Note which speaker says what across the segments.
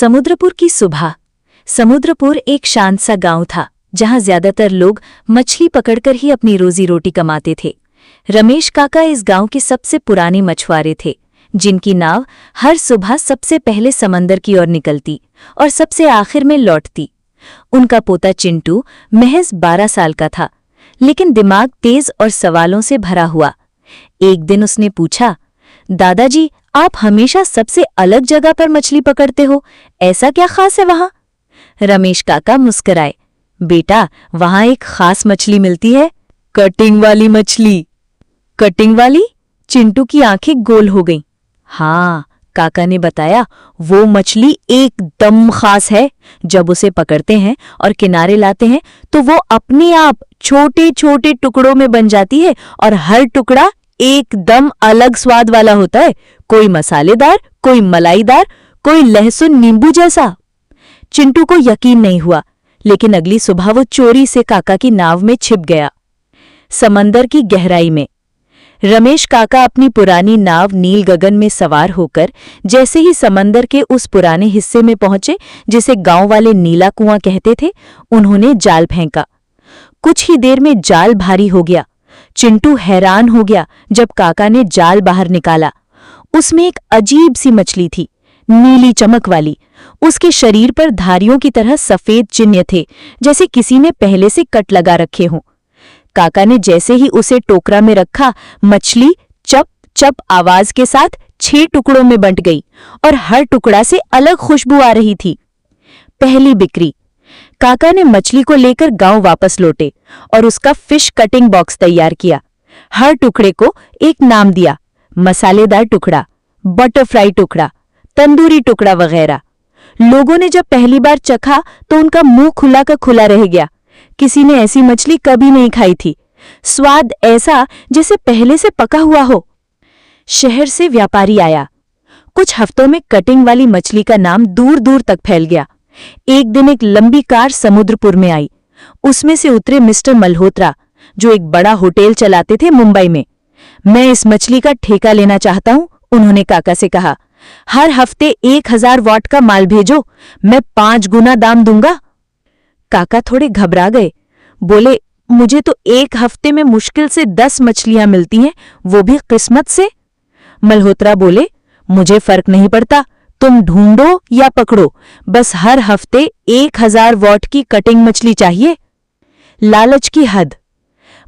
Speaker 1: समुद्रपुर की सुबह। समुद्रपुर एक शांत सा गांव था जहां ज्यादातर लोग मछली पकड़कर ही अपनी रोजी रोटी कमाते थे। रमेश काका इस गांव के सबसे पुराने मछुआरे थे, जिनकी नाव हर सुबह सबसे पहले समंदर की ओर निकलती और सबसे आखिर में लौटती। उनका पोता चिंटू महज 12 साल का था, लेकिन दिमाग तेज और सवालों से भरा हुआ। एक दिन उसने पूछा, दादाजी, आप हमेशा सबसे अलग जगह पर मछली पकड़ते हो, ऐसा क्या खास है वहां? रमेश काका मुस्कुराए, बेटा, वहां एक खास मछली मिलती है, कटिंग वाली मछली। कटिंग वाली? चिंटू की आंखें गोल हो गईं। हाँ, काका ने बताया, वो मछली एकदम खास है। जब उसे पकड़ते हैं और किनारे लाते हैं तो वो अपने आप छोटे छोटे टुकड़ों में बन जाती है और हर टुकड़ा एकदम अलग स्वाद वाला होता है। कोई मसालेदार, कोई मलाईदार, कोई लहसुन नींबू जैसा। चिंटू को यकीन नहीं हुआ, लेकिन अगली सुबह वो चोरी से काका की नाव में छिप गया। समंदर की गहराई में रमेश काका अपनी पुरानी नाव नील गगन में सवार होकर जैसे ही समंदर के उस पुराने हिस्से में पहुंचे जिसे गांव वाले नीला कुआं कहते थे, उन्होंने जाल फेंका। कुछ ही देर में जाल भारी हो गया। चिंटू हैरान हो गया जब काका ने जाल बाहर निकाला। उसमें एक अजीब सी मछली थी, नीली चमक वाली। उसके शरीर पर धारियों की तरह सफेद चिन्ह थे, जैसे किसी ने पहले से कट लगा रखे हों। काका ने जैसे ही उसे टोकरा में रखा, मछली चप चप आवाज के साथ 6 टुकड़ों में बंट गई और हर टुकड़ा से अलग खुशबू आ रही थी। पहली बिक्री। काका ने मछली को लेकर गांव वापस लौटे और उसका फिश कटिंग बॉक्स तैयार किया। हर टुकड़े को एक नाम दिया, मसालेदार टुकड़ा, बटरफ्लाई टुकड़ा, तंदूरी टुकड़ा वगैरह। लोगों ने जब पहली बार चखा तो उनका मुंह खुला का खुला रह गया। किसी ने ऐसी मछली कभी नहीं खाई थी। स्वाद ऐसा जैसे पहले से पका हुआ हो। शहर से व्यापारी आया। कुछ हफ्तों में कटिंग वाली मछली का नाम दूर दूर तक फैल गया। एक दिन एक लंबी कार समुद्रपुर में आई। उसमें से उतरे मिस्टर मल्होत्रा, जो एक बड़ा होटल चलाते थे मुंबई में। मैं इस मछली का ठेका लेना चाहता हूं, उन्होंने काका से कहा। हर हफ्ते 1000 वॉट का माल भेजो, मैं 5 गुना दाम दूंगा। काका थोड़े घबरा गए। बोले, मुझे तो एक हफ्ते में मुश्किल से 10 मछलियां मिलती हैं, वो भी किस्मत से। मल्होत्रा बोले, मुझे फर्क नहीं पड़ता, तुम ढूंढो या पकड़ो, बस हर हफ्ते 1000 वॉट की कटिंग मछली चाहिए। लालच की हद।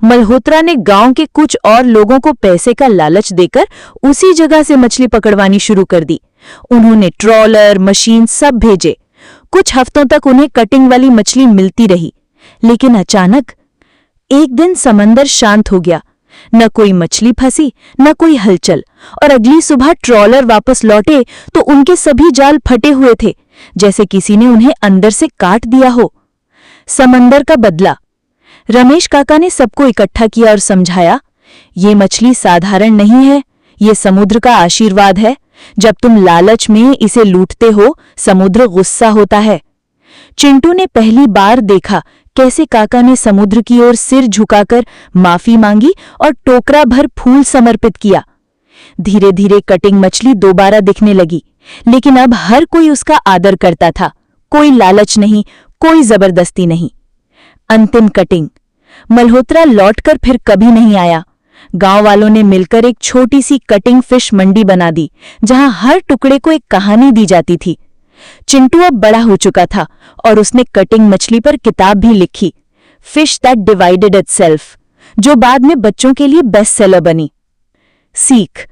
Speaker 1: मल्होत्रा ने गांव के कुछ और लोगों को पैसे का लालच देकर उसी जगह से मछली पकड़वानी शुरू कर दी। उन्होंने ट्रॉलर, मशीन सब भेजे। कुछ हफ्तों तक उन्हें कटिंग वाली मछली मिलती रही, लेकिन अचानक एक दिन समंदर शांत हो गया। न कोई मछली फंसी, न कोई हलचल। और अगली सुबह ट्रॉलर वापस लौटे तो उनके सभी जाल फटे हुए थे, जैसे किसी ने उन्हें अंदर से काट दिया हो। समंदर का बदला। रमेश काका ने सबको इकट्ठा किया और समझाया, ये मछली साधारण नहीं है, ये समुद्र का आशीर्वाद है। जब तुम लालच में इसे लूटते हो, समुद्र गुस्सा होता है। चिंटू ने पहली बार देखा कैसे काका ने समुद्र की ओर सिर झुकाकर माफी मांगी और टोकरा भर फूल समर्पित किया। धीरे धीरे कटिंग मछली दोबारा दिखने लगी, लेकिन अब हर कोई उसका आदर करता था। कोई लालच नहीं, कोई जबरदस्ती नहीं। अंतिम कटिंग। मल्होत्रा लौटकर फिर कभी नहीं आया। गांव वालों ने मिलकर एक छोटी सी कटिंग फिश मंडी बना दी, जहां हर टुकड़े को एक कहानी दी जाती थी। चिंटू अब बड़ा हो चुका था और उसने कटिंग मछली पर किताब भी लिखी, फिश दैट डिवाइडेड इटसेल्फ, जो बाद में बच्चों के लिए बेस्ट सेलर बनी। सीख।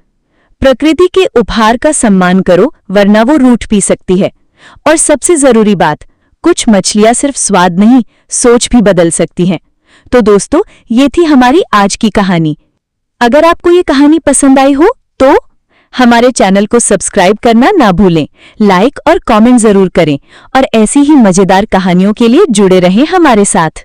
Speaker 1: प्रकृति के उपहार का सम्मान करो, वरना वो रूठ पी सकती है। और सबसे जरूरी बात, कुछ मछलियां सिर्फ स्वाद नहीं, सोच भी बदल सकती हैं। तो दोस्तों, ये थी हमारी आज की कहानी। अगर आपको ये कहानी पसंद आई हो तो हमारे चैनल को सब्सक्राइब करना ना भूलें, लाइक और कमेंट जरूर करें और ऐसी ही मजेदार कहानियों के लिए जुड़े रहें हमारे साथ।